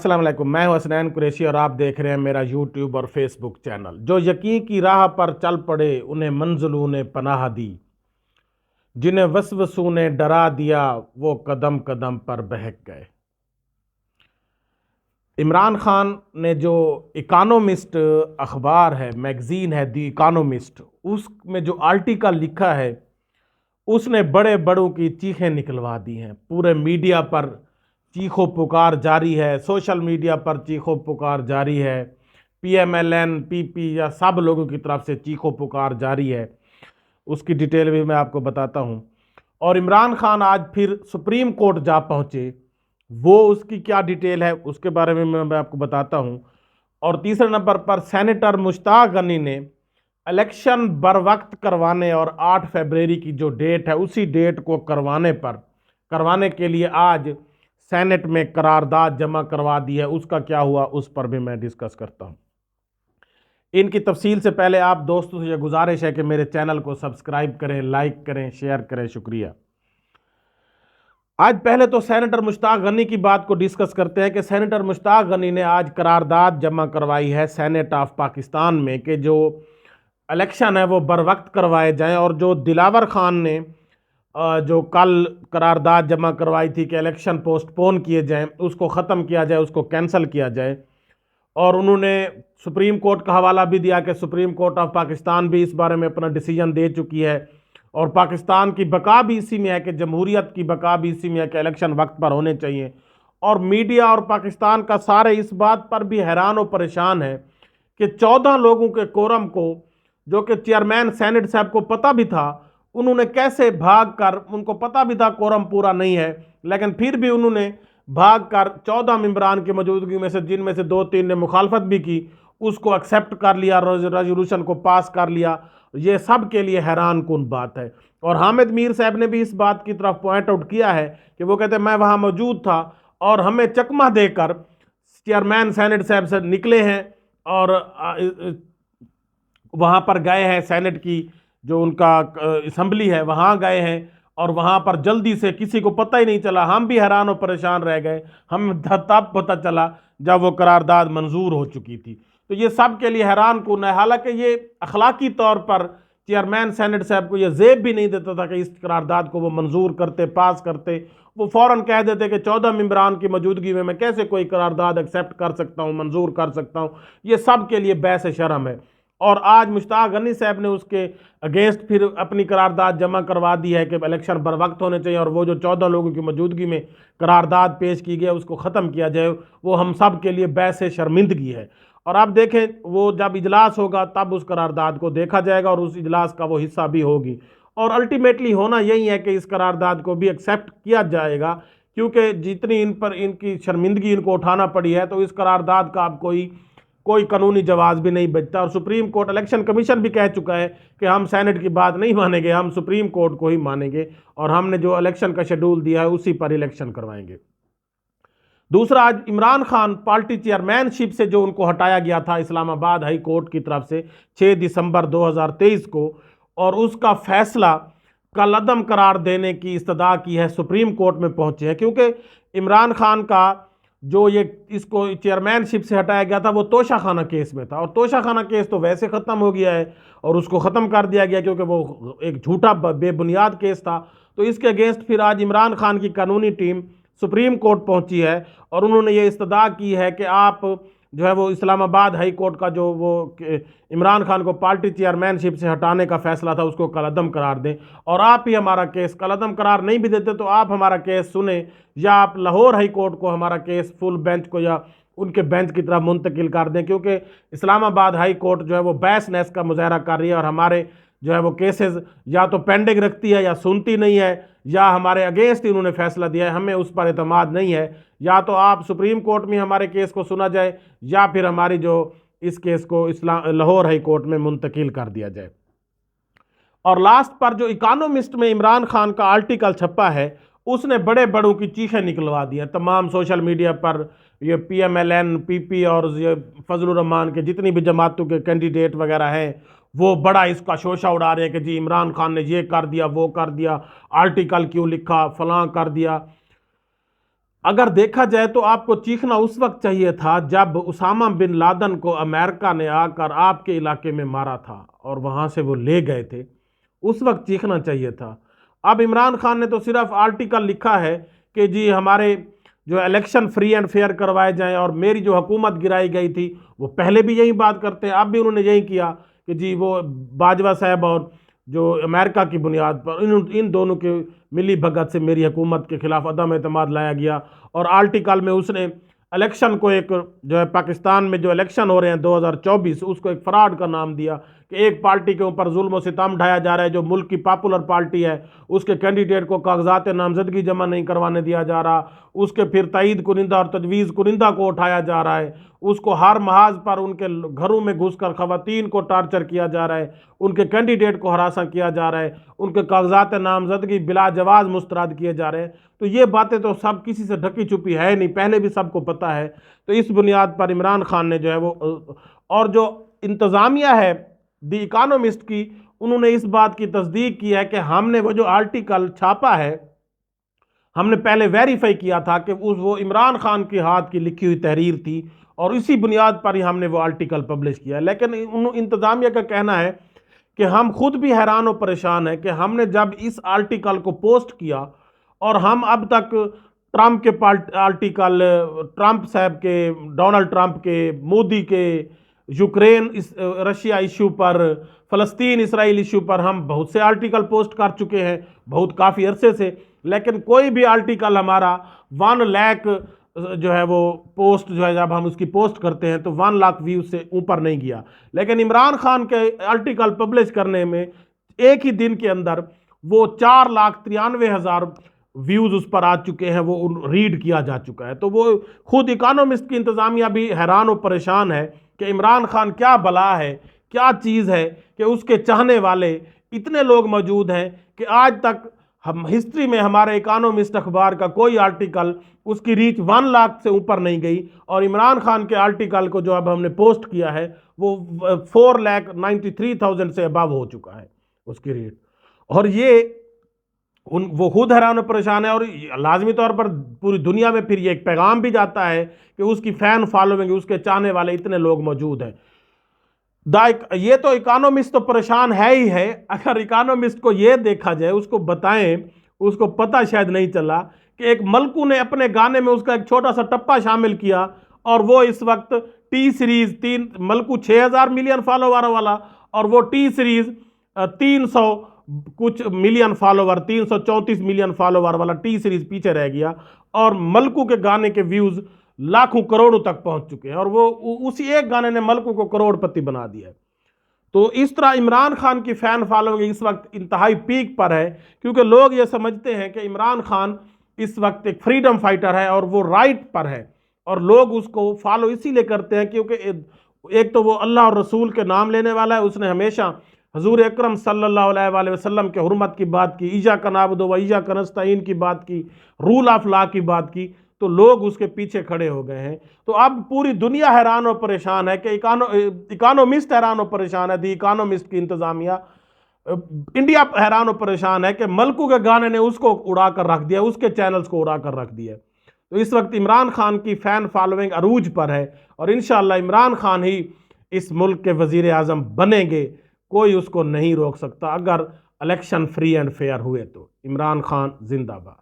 अस्सलाम वालेकुम। मैं हूं हसनैन कुरैशी और आप देख रहे हैं मेरा यूट्यूब और फेसबुक चैनल। जो यकीन की राह पर चल पड़े उन्हें मंजिलों ने पनाह दी, जिन्हें वसवसों ने डरा दिया वो कदम कदम पर बहक गए। इमरान खान ने जो इकोनॉमिस्ट अखबार है, मैगजीन है दी इकोनॉमिस्ट, उसमें जो आर्टिकल लिखा है उसने बड़े बड़ों की चीखें निकलवा दी हैं। पूरे मीडिया पर चीखों पुकार जारी है, सोशल मीडिया पर चीखों पुकार जारी है, पीएमएलएन पीपी या सब लोगों की तरफ से चीखों पुकार जारी है। उसकी डिटेल भी मैं आपको बताता हूं। और इमरान खान आज फिर सुप्रीम कोर्ट जा पहुंचे, वो उसकी क्या डिटेल है उसके बारे में मैं आपको बताता हूं। और तीसरे नंबर पर सेनेटर मुश्ताक गनी ने इलेक्शन बर वक्त करवाने और 8 फरवरी की जो डेट है उसी डेट को करवाने के लिए आज सेनेट में करारदाद जमा करवा दी है। उसका क्या हुआ उस पर भी मैं डिस्कस करता हूं। इनकी तफसील से पहले आप दोस्तों से यह गुजारिश है कि मेरे चैनल को सब्सक्राइब करें, लाइक करें, शेयर करें। शुक्रिया। आज पहले तो सेनेटर मुश्ताक गनी की बात को डिस्कस करते हैं कि सेनेटर मुश्ताक गनी ने आज करारदाद जमा करवाई है सेनेट ऑफ पाकिस्तान में कि जो इलेक्शन है वो बर वक्त करवाए जाएं। और जो दिलावर खान ने जो कल करारदाद जमा करवाई थी कि इलेक्शन पोस्टपोन किए जाएं, उसको ख़त्म किया जाए, उसको कैंसिल किया जाए। और उन्होंने सुप्रीम कोर्ट का हवाला भी दिया कि सुप्रीम कोर्ट ऑफ पाकिस्तान भी इस बारे में अपना डिसीजन दे चुकी है और पाकिस्तान की बका भी इसी में है कि जमहूरियत की बका भी इसी में है कि इलेक्शन वक्त पर होने चाहिए। और मीडिया और पाकिस्तान का सारे इस बात पर भी हैरान और परेशान है कि 14 लोगों के कोरम को, जो कि चेयरमैन सेनेट साहब को पता भी था, उन्होंने कैसे भाग कर, उनको पता भी था कोरम पूरा नहीं है, लेकिन फिर भी उन्होंने भाग कर 14 मेंबरान की मौजूदगी में से, जिनमें से 2-3 ने मुखालफत भी की, उसको एक्सेप्ट कर लिया, रेजोल्यूशन को पास कर लिया। ये सब के लिए हैरान कुन बात है। और हामिद मीर साहब ने भी इस बात की तरफ पॉइंट आउट किया है कि वो कहते हैं मैं वहाँ मौजूद था और हमें चकमा देकर चेयरमैन सेनेट साहब से निकले हैं और वहाँ पर गए हैं, सेनेट की जो उनका असम्बली है वहाँ गए हैं और वहाँ पर जल्दी से किसी को पता ही नहीं चला। हम भी हैरान और परेशान रह गए, हम तब पता चला जब वो करारदाद मंजूर हो चुकी थी। तो ये सब के लिए हैरान कुन है। हालांकि ये अखलाकी तौर पर चेयरमैन सेनेट साहब को ये जेब भी नहीं देता था कि इस करारदाद को वो मंजूर करते, पास करते। वो फ़ौरन कह देते कि 14 मेंबरान की मौजूदगी में मैं कैसे कोई करारदाद एक्सेप्ट कर सकता हूँ, मंजूर कर सकता हूँ। ये सब के लिए बहस शर्म है। और आज मुश्ताक गनी साहब ने उसके अगेंस्ट फिर अपनी करारदाद जमा करवा दी है कि इलेक्शन बर वक्त होने चाहिए और वो जो 14 लोगों की मौजूदगी में करारदाद पेश की गई उसको ख़त्म किया जाए। वो हम सब के लिए बहस शर्मिंदगी है। और आप देखें, वो जब इजलास होगा तब उस करारदाद को देखा जाएगा और उस इजलास का वो हिस्सा भी होगी। और अल्टीमेटली होना यही है कि इस करारदाद को भी एक्सेप्ट किया जाएगा, क्योंकि जितनी इन पर इनकी शर्मिंदगी इनको उठाना पड़ी है, तो इस करारदाद का अब कोई कानूनी जवाब भी नहीं बचता। और सुप्रीम कोर्ट, इलेक्शन कमीशन भी कह चुका है कि हम सेनेट की बात नहीं मानेंगे, हम सुप्रीम कोर्ट को ही मानेंगे और हमने जो इलेक्शन का शेड्यूल दिया है उसी पर इलेक्शन करवाएंगे। दूसरा, आज इमरान खान पार्टी चेयरमैनशिप से जो उनको हटाया गया था इस्लामाबाद हाई कोर्ट की तरफ से 6 दिसंबर 2023 को, और उसका फैसला कलअदम करार देने की इस्तदा की है, सुप्रीम कोर्ट में पहुंचे हैं। क्योंकि इमरान खान का जो ये इसको चेयरमैनशिप से हटाया गया था वो तोशाखाना केस में था, और तोशाखाना केस तो वैसे ख़त्म हो गया है और उसको ख़त्म कर दिया गया क्योंकि वो एक झूठा बेबुनियाद केस था। तो इसके अगेंस्ट फिर आज इमरान खान की कानूनी टीम सुप्रीम कोर्ट पहुंची है और उन्होंने ये इस्तदा की है कि आप जो है वो इस्लामाबाद हाई कोर्ट का जो वो इमरान खान को पार्टी चेयरमैनशिप से हटाने का फैसला था उसको कलअदम करार दें। और आप ही हमारा केस, कलअदम करार नहीं भी देते तो आप हमारा केस सुने, या आप लाहौर हाई कोर्ट को हमारा केस फुल बेंच को या उनके बेंच की तरफ मुंतकिल कर दें, क्योंकि इस्लामाबाद हाई कोर्ट जो है वो बहस नहस का मुजाहरा कर रही है और हमारे जो है वो केसेस या तो पेंडिंग रखती है या सुनती नहीं है, या हमारे अगेंस्ट इन्होंने फैसला दिया है, हमें उस पर एतमाद नहीं है। या तो आप सुप्रीम कोर्ट में हमारे केस को सुना जाए या फिर हमारी जो इस केस को लाहौर हाई कोर्ट में मुंतकिल कर दिया जाए। और लास्ट पर जो इकोनॉमिस्ट में इमरान खान का आर्टिकल छपा है उसने बड़े बड़ों की चीखें निकलवा दी हैं। तमाम सोशल मीडिया पर ये पीएमएलएन पीपी और ये फजलुर रहमान के जितनी भी जमातों के कैंडिडेट वगैरह हैं वो बड़ा इसका शोशा उड़ा रहे हैं कि जी इमरान खान ने ये कर दिया, वो कर दिया, आर्टिकल क्यों लिखा, फलां कर दिया। अगर देखा जाए तो आपको चीखना उस वक्त चाहिए था जब उसामा बिन लादेन को अमेरिका ने आकर आपके इलाके में मारा था और वहां से वो ले गए थे, उस वक्त चीखना चाहिए था। अब इमरान खान ने तो सिर्फ आर्टिकल लिखा है कि जी हमारे जो इलेक्शन फ्री एंड फेयर करवाए जाएं और मेरी जो हुकूमत गिराई गई थी, वो पहले भी यही बात करते हैं, अब भी उन्होंने यही किया कि जी वो बाजवा साहब और जो अमेरिका की बुनियाद पर इन दोनों के मिली भगत से मेरी हुकूमत के खिलाफ अदम एतमाद लाया गया। और आर्टिकल में उसने इलेक्शन को एक जो है पाकिस्तान में जो इलेक्शन हो रहे हैं 2024 उसको एक फ्रॉड का नाम दिया कि एक पार्टी के ऊपर जुल्म सितम ढाया जा रहा है, जो मुल्क की पॉपुलर पार्टी है उसके कैंडिडेट को कागजात नामजदगी जमा नहीं करवाने दिया जा रहा, उसके फिर तईद कुनिंदा और तजवीज़ कुनिंदा को उठाया जा रहा है, उसको हर महाज पर उनके घरों में घुसकर खवातीन को टार्चर किया जा रहा है, उनके कैंडिडेट को हरासा किया जा रहा है, उनके कागजात नामजदगी बिला जवाज़ मुस्तरद किए जा रहे हैं। तो ये बातें तो सब किसी से ढकी छुपी है नहीं, पहले भी सबको पता है। तो इस बुनियाद पर इमरान खान ने जो है वो, और जो इंतज़ामिया है द इकानोमिस्ट की, उन्होंने इस बात की तस्दीक की है कि हमने वो जो आर्टिकल छापा है, हमने पहले वेरीफाई किया था कि वो इमरान खान के हाथ की लिखी हुई तहरीर थी और इसी बुनियाद पर ही हमने वो आर्टिकल पब्लिश किया। लेकिन इंतज़ामिया का कहना है कि हम खुद भी हैरान और परेशान हैं कि हमने जब इस आर्टिकल को पोस्ट किया और हम अब तक ट्रंप के आर्टिकल, ट्रंप साहब के, डोनाल्ड ट्रंप के, मोदी के, यूक्रेन रशिया इशू पर, फ़लस्तीन इसराइल इशू पर हम बहुत से आर्टिकल पोस्ट कर चुके हैं, बहुत काफ़ी अरसे से, लेकिन कोई भी आर्टिकल हमारा 1 लाख जो है वो पोस्ट जो है जब हम उसकी पोस्ट करते हैं तो 1 लाख व्यूज से ऊपर नहीं गया। लेकिन इमरान खान के आर्टिकल पब्लिश करने में एक ही दिन के अंदर वो 4,93,000 व्यूज उस पर आ चुके हैं, वो रीड किया जा चुका है। तो वो खुद इकानोमिस्ट की इंतज़ामिया भी हैरान और परेशान है कि इमरान खान क्या बला है, क्या चीज़ है कि उसके चाहने वाले इतने लोग मौजूद हैं कि आज तक हम हिस्ट्री में हमारे इकानोमिस्ट अखबार का कोई आर्टिकल उसकी रीच 1 लाख से ऊपर नहीं गई, और इमरान खान के आर्टिकल को जो अब हमने पोस्ट किया है वो 4,93,000 से अबव हो चुका है उसकी रीच। और ये वो खुद हैरान और परेशान है, और लाजमी तौर पर पूरी दुनिया में फिर ये एक पैगाम भी जाता है कि उसकी फ़ैन फॉलोइंग, उसके चाहने वाले इतने लोग मौजूद हैं। ये तो इकोनॉमिस्ट तो परेशान है ही है। अगर इकोनॉमिस्ट को ये देखा जाए, उसको बताएं, उसको पता शायद नहीं चला कि एक मलकू ने अपने गाने में उसका एक छोटा सा टप्पा शामिल किया और वो इस वक्त टी सीरीज 3 मलकू 6,000 मिलियन फॉलोवर वाला, और वो टी सीरीज 300 कुछ मिलियन फॉलोवर, 334 मिलियन फॉलोवर वाला टी सीरीज पीछे रह गया, और मलकू के गाने के व्यूज लाखों करोड़ों तक पहुंच चुके हैं, और वो उसी एक गाने ने मलकू को करोड़पति बना दिया है। तो इस तरह इमरान खान की फैन फॉलोइंग इस वक्त इंतहाई पीक पर है, क्योंकि लोग ये समझते हैं कि इमरान खान इस वक्त एक फ्रीडम फाइटर है और वो राइट पर है, और लोग उसको फॉलो इसीलिए करते हैं क्योंकि एक तो वो अल्लाह और रसूल के नाम लेने वाला है, उसने हमेशा हजूर अकरम सल्लल्लाहु अलैहि वसल्लम के हुर्मत की बात की, ईजा का नाबुदो व ईजा का नस्तईन की बात की, रूल ऑफ लॉ की बात की, तो लोग उसके पीछे खड़े हो गए हैं। तो अब पूरी दुनिया हैरान और परेशान है कि इकोनॉमिस्ट हैरान और परेशान है, दी इकोनॉमिस्ट की इंतजामिया, इंडिया हैरान और परेशान है कि मलकू के गाने ने उसको उड़ा कर रख दिया, उसके चैनल्स को उड़ा कर रख दिया। तो इस वक्त इमरान खान की फैन फॉलोइंग अरूज पर है, और इंशाअल्लाह इमरान खान ही इस मुल्क के वजीर आज़म बनेंगे, कोई उसको नहीं रोक सकता। अगर इलेक्शन फ्री एंड फेयर हुए तो इमरान खान जिंदाबाद।